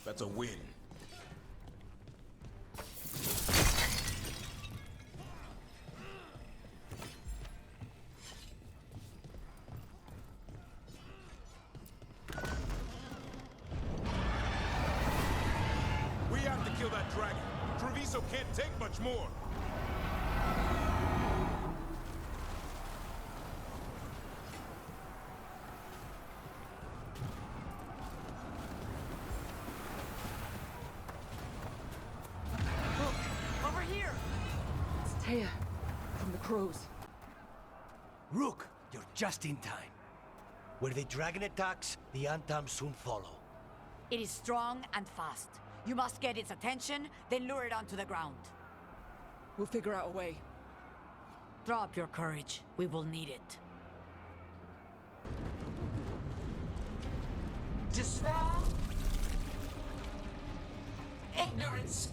That's a win. We have to kill that dragon. Treviso can't take much more. From the crows. Rook, you're just in time. Where the dragon attacks, the Antam soon follow. It is strong and fast. You must get its attention, then lure it onto the ground. We'll figure out a way. Drop your courage. We will need it. Despair? Ignorance?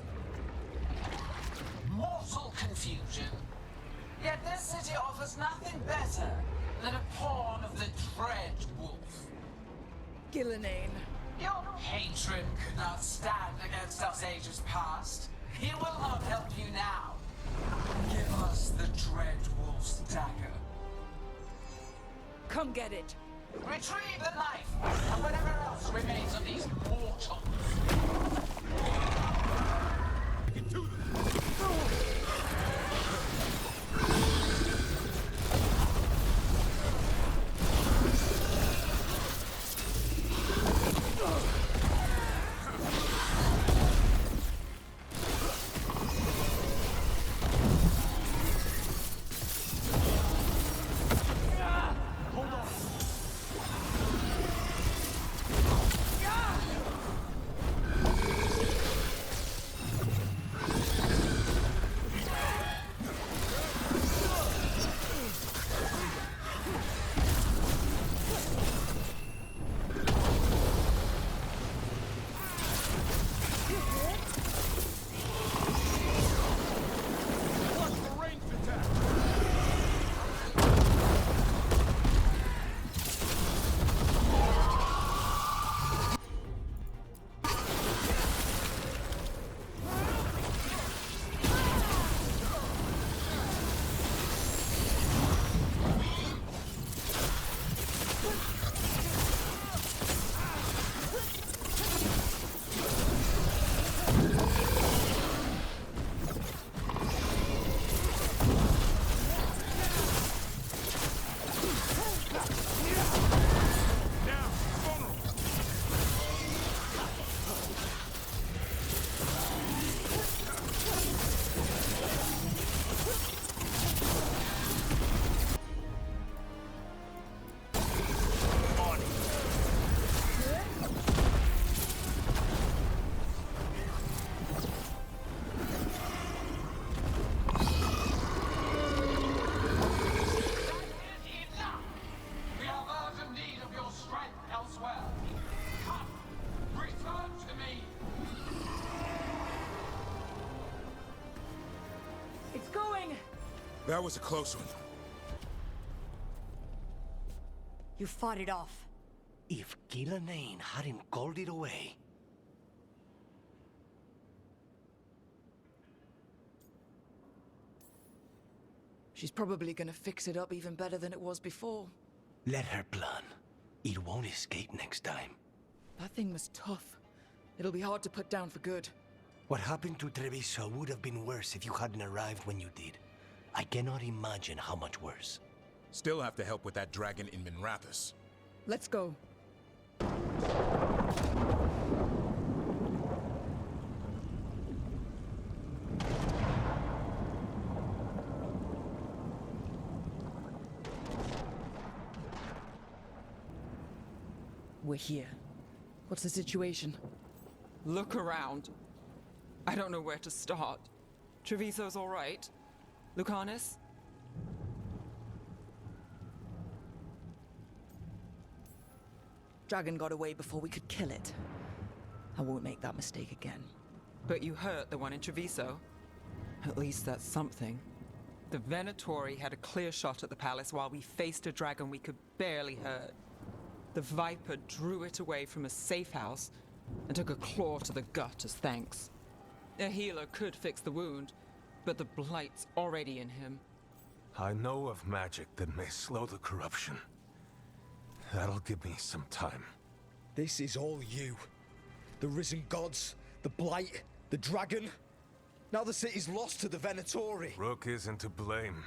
Mortal confusion? Yet this city offers nothing better than a pawn of the Dread Wolf. Gillenane. Your hatred could not stand against us ages past. He will not help you now. Give us the Dread Wolf's dagger. Come get it. Retrieve the knife and whatever else remains of these mortals. Get to them. That was a close one. You fought it off. If Gillenane hadn't called it away... She's probably gonna fix it up even better than it was before. Let her plan. It won't escape next time. That thing was tough. It'll be hard to put down for good. What happened to Treviso would have been worse if you hadn't arrived when you did. I cannot imagine how much worse. Still have to help with that dragon in Minrathous. Let's go. We're here. What's the situation? Look around. I don't know where to start. Treviso's all right. Lucanus? Dragon got away before we could kill it. I won't make that mistake again. But you hurt the one in Treviso. At least that's something. The Venatori had a clear shot at the palace while we faced a dragon we could barely hurt. The Viper drew it away from a safe house, and took a claw to the gut as thanks. A healer could fix the wound, but the blight's already in him. I know of magic that may slow the corruption. That'll give me some time. This is all you. The risen gods, the blight, the dragon. Now the city's lost to the Venatori. Rook isn't to blame.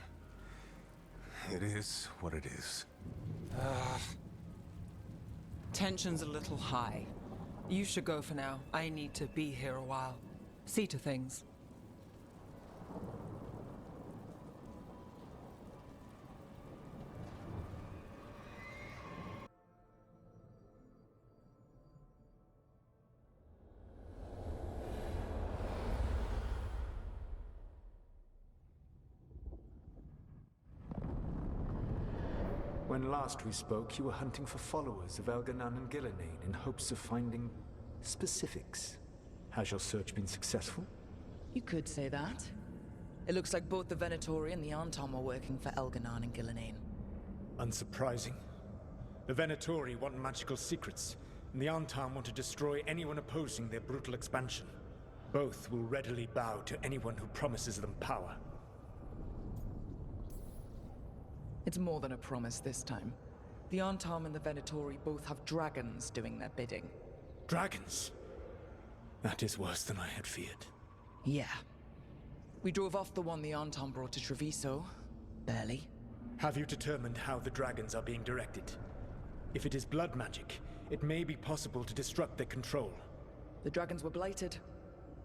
It is what it is. Tension's a little high. You should go for now. I need to be here a while. See to things. When last we spoke, you were hunting for followers of Elganan and Gillenane in hopes of finding specifics. Has your search been successful? You could say that. It looks like both the Venatori and the Antom are working for Elganan and Gillenane. Unsurprising. The Venatori want magical secrets, and the Antom want to destroy anyone opposing their brutal expansion. Both will readily bow to anyone who promises them power. It's more than a promise this time. The Antom and the Venatori both have dragons doing their bidding. Dragons? That is worse than I had feared. Yeah. We drove off the one the Antom brought to Treviso. Barely. Have you determined how the dragons are being directed? If it is blood magic, it may be possible to disrupt their control. The dragons were blighted.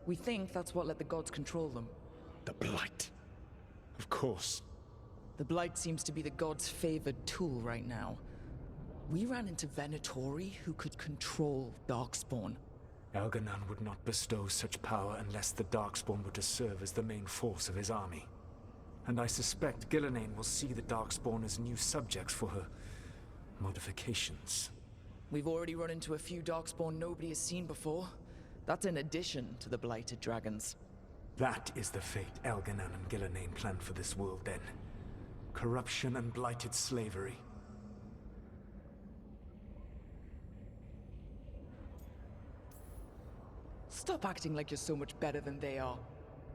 We think that's what let the gods control them. The Blight. Of course. The Blight seems to be the gods' favored tool right now. We ran into Venatori who could control Darkspawn. Elganan would not bestow such power unless the Darkspawn were to serve as the main force of his army. And I suspect Gillenane will see the Darkspawn as new subjects for her modifications. We've already run into a few Darkspawn nobody has seen before. That's in addition to the blighted dragons. That is the fate Elganan and Gillenane planned for this world then. Corruption and blighted slavery. Stop acting like you're so much better than they are.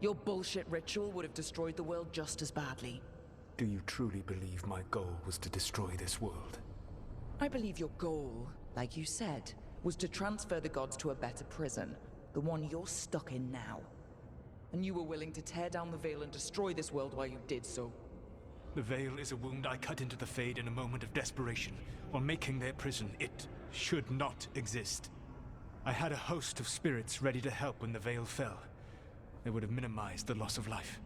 Your bullshit ritual would have destroyed the world just as badly. Do you truly believe my goal was to destroy this world? I believe your goal, like you said, was to transfer the gods to a better prison, the one you're stuck in now. And you were willing to tear down the Veil and destroy this world while you did so. The Veil is a wound I cut into the Fade in a moment of desperation, while making their prison. It should not exist. I had a host of spirits ready to help when the Veil fell. They would have minimized the loss of life.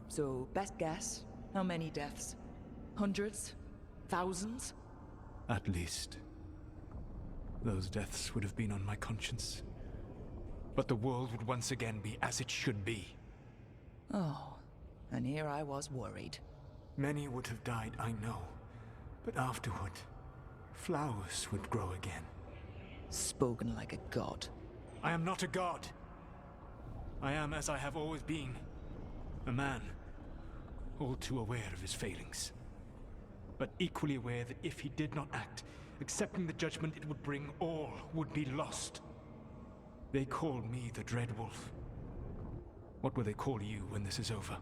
So, best guess, how many deaths? Hundreds? Thousands? At least. Those deaths would have been on my conscience. But the world would once again be as it should be. Oh, and here I was worried. Many would have died, I know. But afterward, flowers would grow again. Spoken like a god. I am not a god. I am as I have always been. A man. All too aware of his failings. But equally aware that if he did not act, accepting the judgment it would bring, all would be lost. They call me the Dread Wolf. What will they call you when this is over?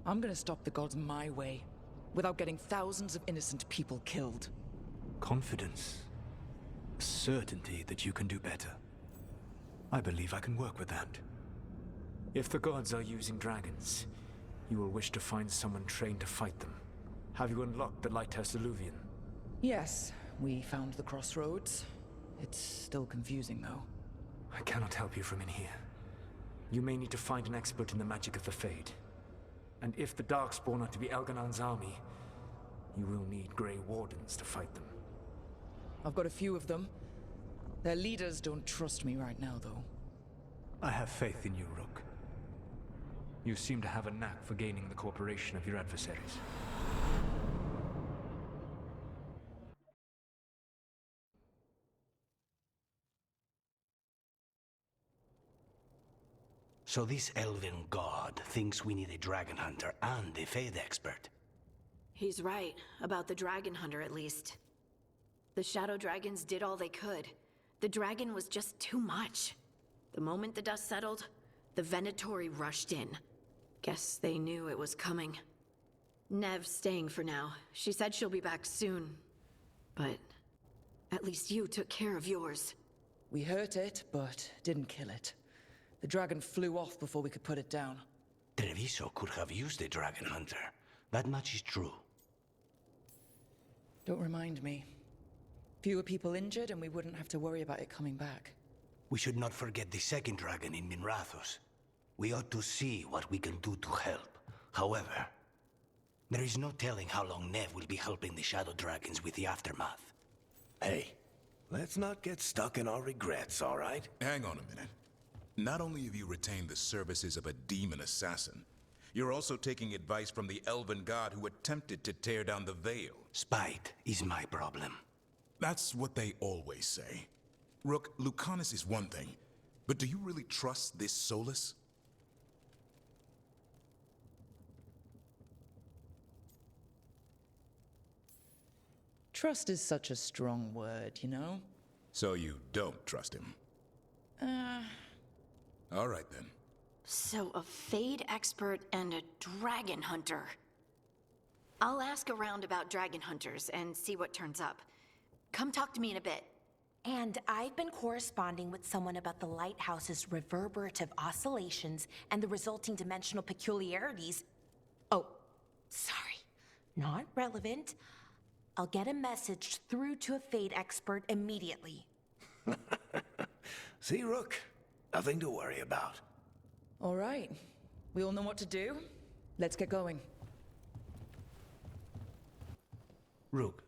I'm gonna stop the gods my way, without getting thousands of innocent people killed. Confidence. Certainty that you can do better. I believe I can work with that. If the gods are using dragons, you will wish to find someone trained to fight them. Have you unlocked the Lighthouse Illuvian? Yes, we found the crossroads. It's still confusing, though. I cannot help you from in here. You may need to find an expert in the magic of the Fade. And if the Darkspawn are to be Elganan's army, you will need Grey Wardens to fight them. I've got a few of them. Their leaders don't trust me right now, though. I have faith in you, Rook. You seem to have a knack for gaining the cooperation of your adversaries. So this elven god thinks we need a dragon hunter and a Fade expert. He's right, about the dragon hunter at least. The shadow dragons did all they could. The dragon was just too much. The moment the dust settled, the Venatori rushed in. Guess they knew it was coming. Neve's staying for now. She said she'll be back soon. But at least you took care of yours. We hurt it, but didn't kill it. The dragon flew off before we could put it down. Treviso could have used a dragon hunter. That much is true. Don't remind me. Fewer people injured and we wouldn't have to worry about it coming back. We should not forget the second dragon in Minrathous. We ought to see what we can do to help. However, there is no telling how long Neve will be helping the shadow dragons with the aftermath. Hey, let's not get stuck in our regrets, all right? Hang on a minute. Not only have you retained the services of a demon assassin, you're also taking advice from the elven god who attempted to tear down the veil. Spite is my problem. That's what they always say. Rook, Lucanus is one thing, but do you really trust this Solus? Trust is such a strong word, you know? So you don't trust him? All right then. So a Fade expert and a dragon hunter. I'll ask around about dragon hunters and see what turns up. Come talk to me in a bit. And I've been corresponding with someone about the lighthouse's reverberative oscillations and the resulting dimensional peculiarities. Oh, sorry. Not relevant. I'll get a message through to a Fade expert immediately. See, Rook? Nothing to worry about. All right. We all know what to do. Let's get going. Rook,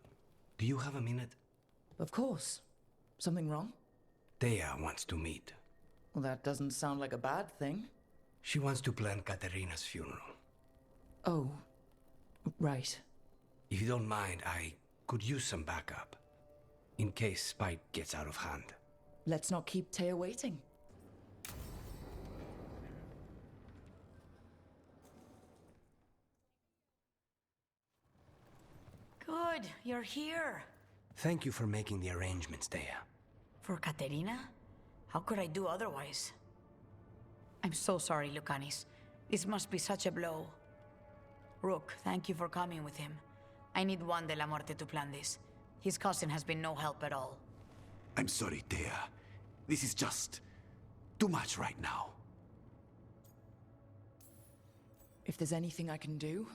do you have a minute? Of course. Something wrong? Thea wants to meet. Well, that doesn't sound like a bad thing. She wants to plan Katerina's funeral. Oh, right. If you don't mind, I could use some backup. In case Spite gets out of hand. Let's not keep Taya waiting. Good, you're here. Thank you for making the arrangements, Thea. For Katerina? How could I do otherwise? I'm so sorry, Lucanis. This must be such a blow. Rook, thank you for coming with him. I need Juan de la Muerte to plan this. His cousin has been no help at all. I'm sorry, Thea. This is just too much right now. If there's anything I can do,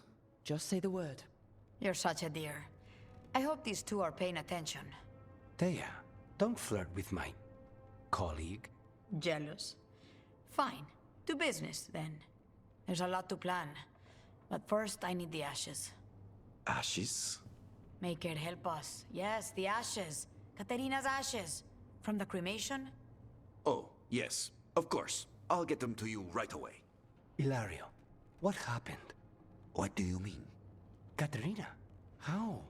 just say the word. You're such a dear. I hope these two are paying attention. Thea, don't flirt with my colleague. Jealous? Fine. To business, then. There's a lot to plan. But first, I need the ashes. Ashes? Make it help us. Yes, the ashes. Katerina's ashes. From the cremation? Oh, yes, of course. I'll get them to you right away. Ilario, what happened? What do you mean? Katerina, how?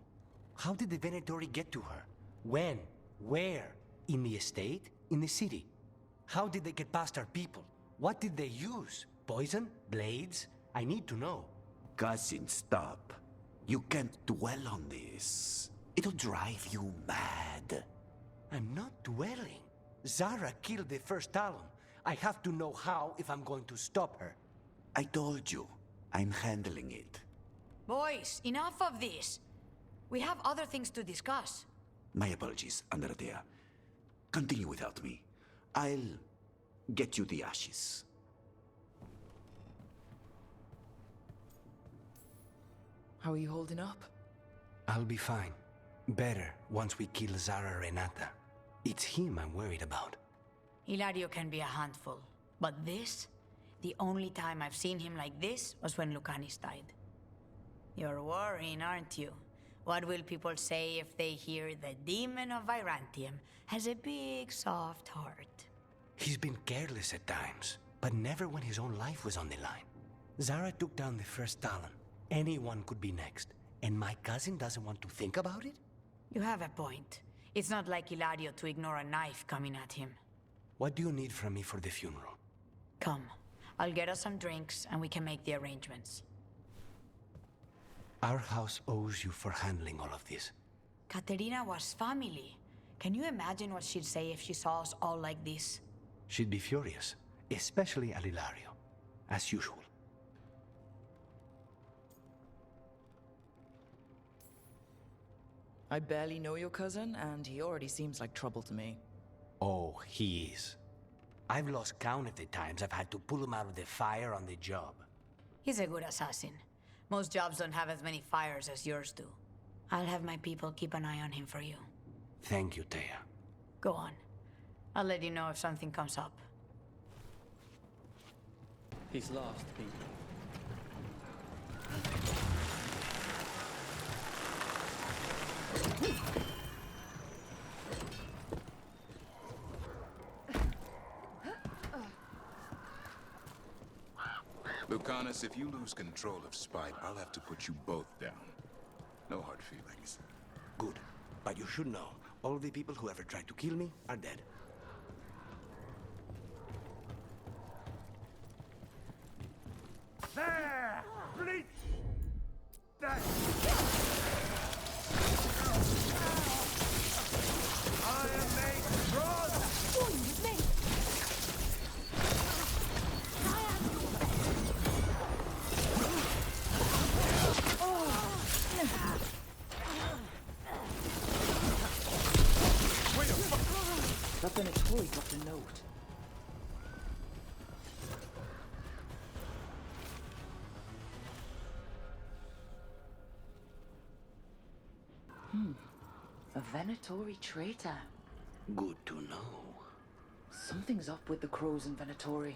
How did the Venatori get to her? When? Where? In the estate? In the city? How did they get past our people? What did they use? Poison? Blades? I need to know. Cousin, stop. You can't dwell on this. It'll drive you mad. I'm not dwelling. Zara killed the first Talon. I have to know how if I'm going to stop her. I told you, I'm handling it. Boys, enough of this. We have other things to discuss. My apologies, Andrea. Continue without me. I'll get you the ashes. How are you holding up? I'll be fine. Better once we kill Zara Renata. It's him I'm worried about. Hilario can be a handful. But this? The only time I've seen him like this was when Lucanis died. You're worrying, aren't you? What will people say if they hear the demon of Virantium has a big, soft heart? He's been careless at times, but never when his own life was on the line. Zara took down the first Talon. Anyone could be next, and my cousin doesn't want to think about it? You have a point. It's not like Hilario to ignore a knife coming at him. What do you need from me for the funeral? Come. I'll get us some drinks and we can make the arrangements. Our house owes you for handling all of this. Katerina was family. Can you imagine what she'd say if she saw us all like this? She'd be furious, especially at Ilario, as usual. I barely know your cousin, and he already seems like trouble to me. Oh, he is. I've lost count of the times I've had to pull him out of the fire on the job. He's a good assassin. Most jobs don't have as many fires as yours do. I'll have my people keep an eye on him for you. Thank you, Thea. Go on. I'll let you know if something comes up. He's lost, Pete. Lucanus, if you lose control of Spite, I'll have to put you both down. No hard feelings. Good. But you should know, all the people who ever tried to kill me are dead. There! Bleach! That! I am made strong! That Venatori dropped a note. A Venatori traitor. Good to know. Something's up with the crows in Venatori.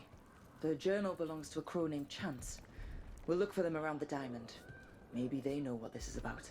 The journal belongs to a crow named Chance. We'll look for them around the diamond. Maybe they know what this is about.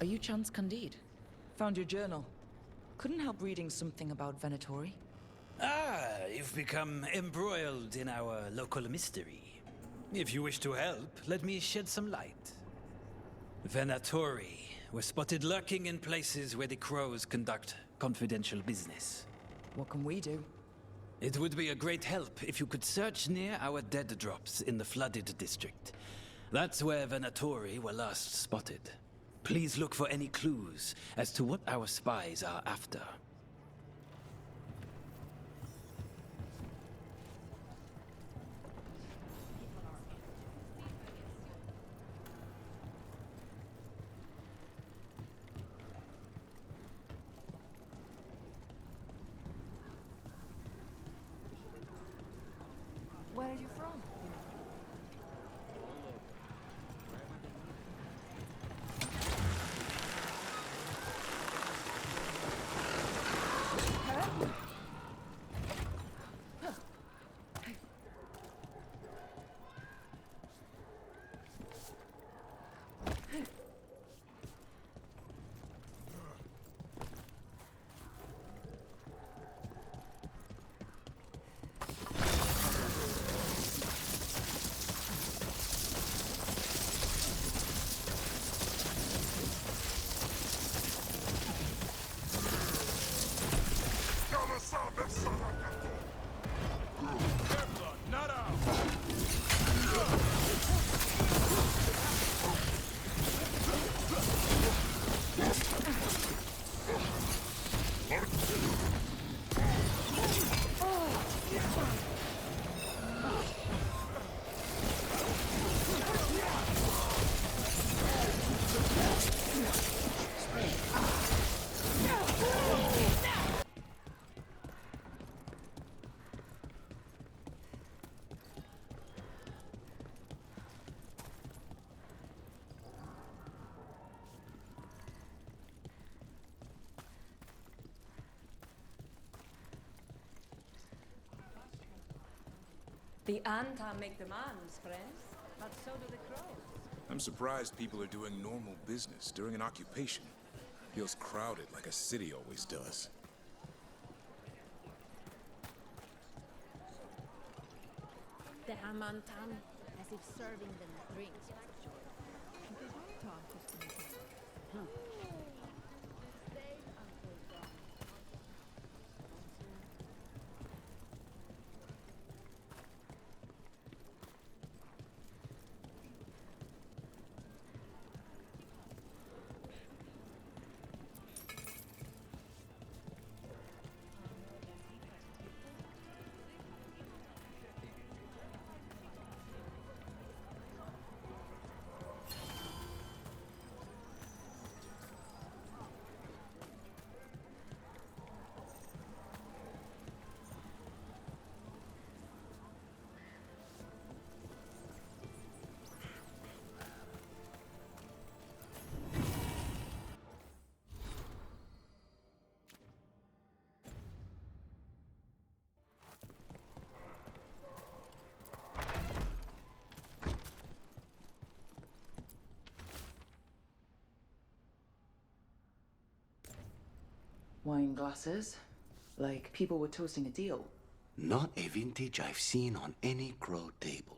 Are you Chance Candide? Found your journal. Couldn't help reading something about Venatori. Ah, you've become embroiled in our local mystery. If you wish to help, let me shed some light. Venatori were spotted lurking in places where the crows conduct confidential business. What can we do? It would be a great help if you could search near our dead drops in the flooded district. That's where Venatori were last spotted. Please look for any clues as to what our spies are after. Where are you from? The Anta make demands, friends, but so do the crows. I'm surprised people are doing normal business during an occupation. Feels crowded like a city always does. The Hamantam, as if serving them drinks was a joy. Wine glasses. Like people were toasting a deal. Not a vintage I've seen on any crow table.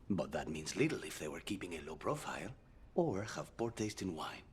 But that means little if they were keeping a low profile, or have poor taste in wine.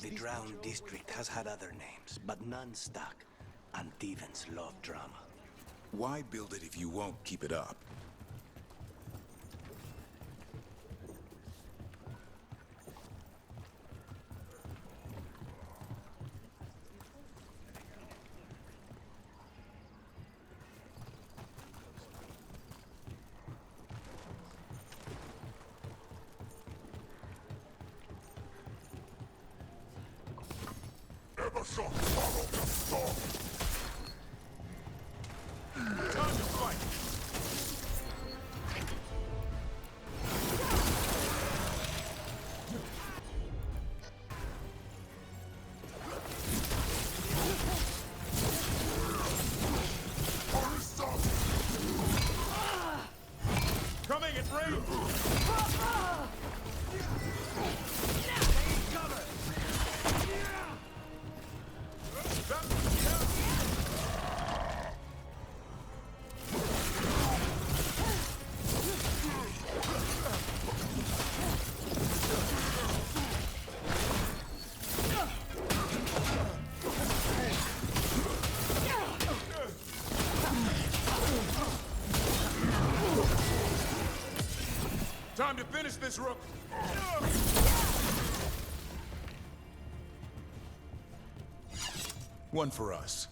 The Drowned District has had other names, but none stuck. And Thevans love drama. Why build it if you won't keep it up? Coming at range! Time to finish this, Rook! One for us.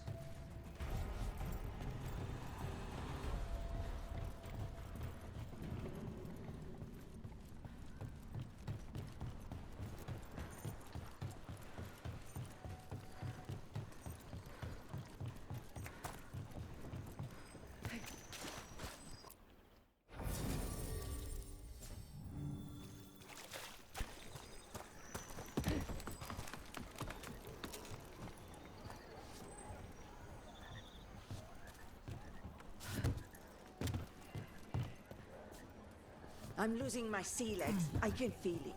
I'm losing my sea legs. I can feel it.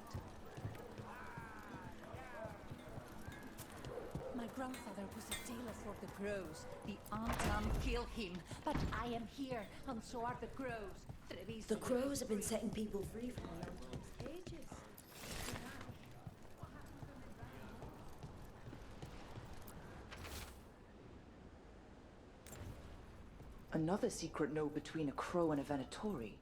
My grandfather was a tailor for the crows. The Antam killed him, but I am here, and so are the crows. Treviso. The crows have been setting people free from the Antam's cages. Another secret note between a crow and a Venatori.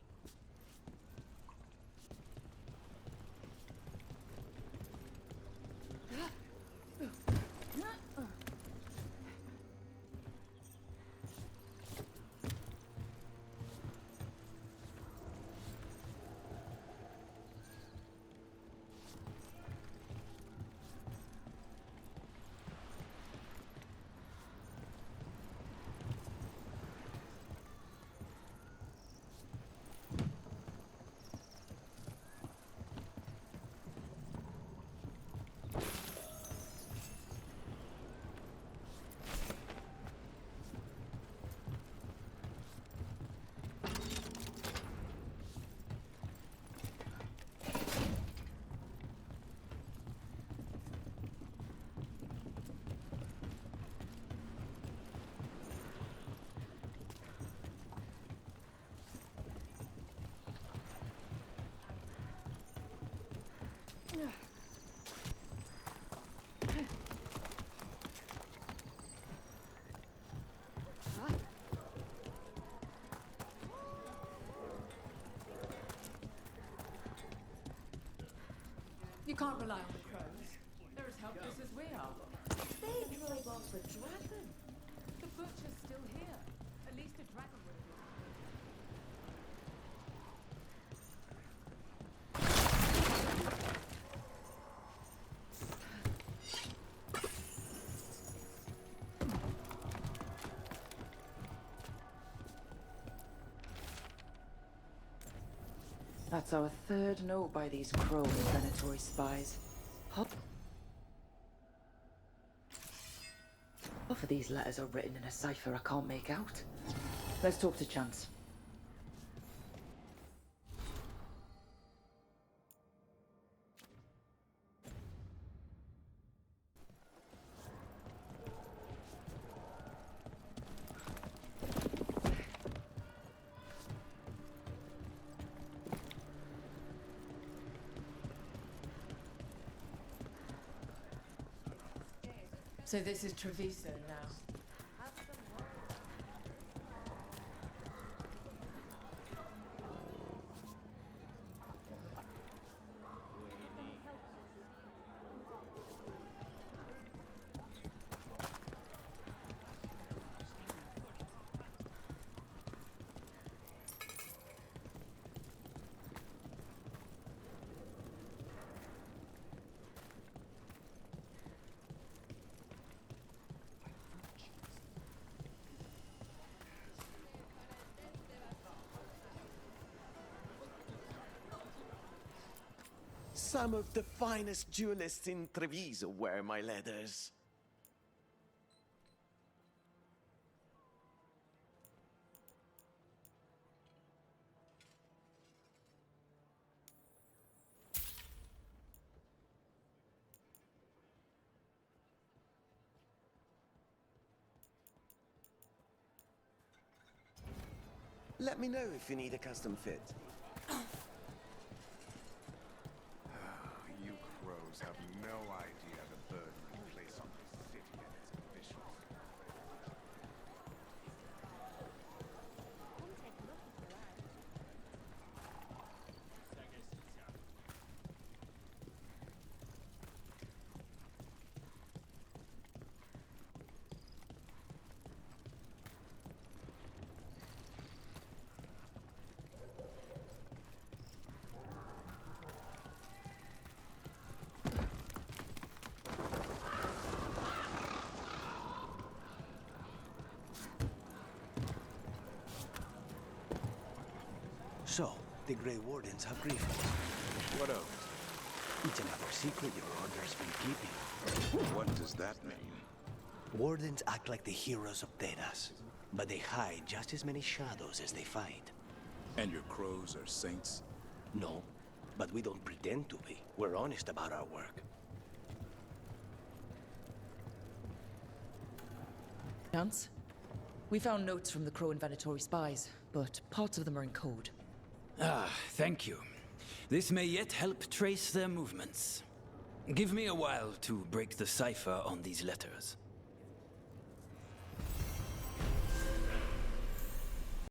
You can't rely on the crows. They're as helpless as we are. They drive off a dragon. The butcher's still here. At least a dragon would be. That's our third note by these crow and Venatori spies. Half of these letters are written in a cipher I can't make out. Let's talk to Chance. So this is Treviso now. Some of the finest duelists in Treviso wear my leathers. Let me know if you need a custom fit. You crows have no idea the burden you place on this city and its officials. So, the Grey Wardens have grievance. What of It's another secret your order's been keeping. it? What does that mean? Wardens act like the heroes of Thedas, but they hide just as many shadows as they fight. And your crows are saints? No, but we don't pretend to be. We're honest about our work. Chance? We found notes from the Crow and Venatori spies, but parts of them are in code. Ah, thank you. This may yet help trace their movements. Give me a while to break the cipher on these letters.